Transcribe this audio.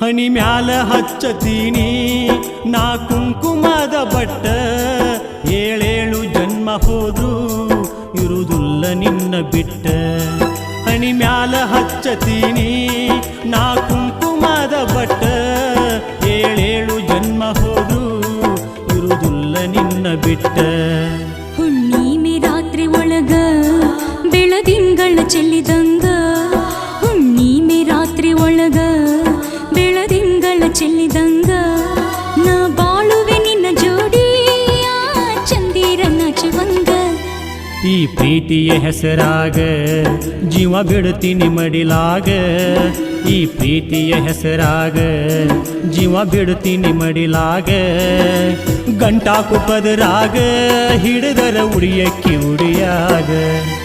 ಹನಿ ಮ್ಯಾಲ ಹಚ್ಚತೀನಿ ನಾ ಕುಂಕುಮದ ಬಟ್ಟ ಏಳೇಳು ಜನ್ಮ ಹೋದ್ರು ಇರುವುದಿಲ್ಲ ನಿನ್ನ ಬಿಟ್ಟ ಹನಿ ಮ್ಯಾಲ ಹಚ್ಚತೀನಿ ನಾ ಕುಂಕುಮದ ಬಟ್ಟ ಏಳೇಳು ಜನ್ಮ ಹೋದ್ರು ಇರುವುದಿಲ್ಲ ನಿನ್ನ ಬಿಟ್ಟ ಹುಣ್ಣಿಮೆ ರಾತ್ರಿ ಒಳಗ ಬೆಳದಿಂಗಳ ಚೆಲ್ಲಿದಂಗ ಹುಣ್ಣಿಮೆ ರಾತ್ರಿ ಒಳಗ ಬೆಳದಿಂಗಳ ಚೆಲ್ಲಿದಂಗ ನಾ ಬಾಳುವೆ ನಿನ್ನ ಜೋಡಿಯ ಚಂದಿರನ ಚಿವಂಗ ಈ ಪ್ರೀತಿಯ ಹೆಸರಾಗ ಜೀವ ಬಿಡ್ತೀನಿ ಮಡಿಲಾಗ ಈ ಪ್ರೀತಿಯ ಹೆಸರಾಗ ಜೀವ ಬಿಡ್ತೀನಿ ಮಡಿಲಾಗ ಗಂಟಾಕು ಪದರಾಗ ಹಿಡಿದರ ಉಡಿಯಕ್ಕಿ ಉಡಿಯಾಗ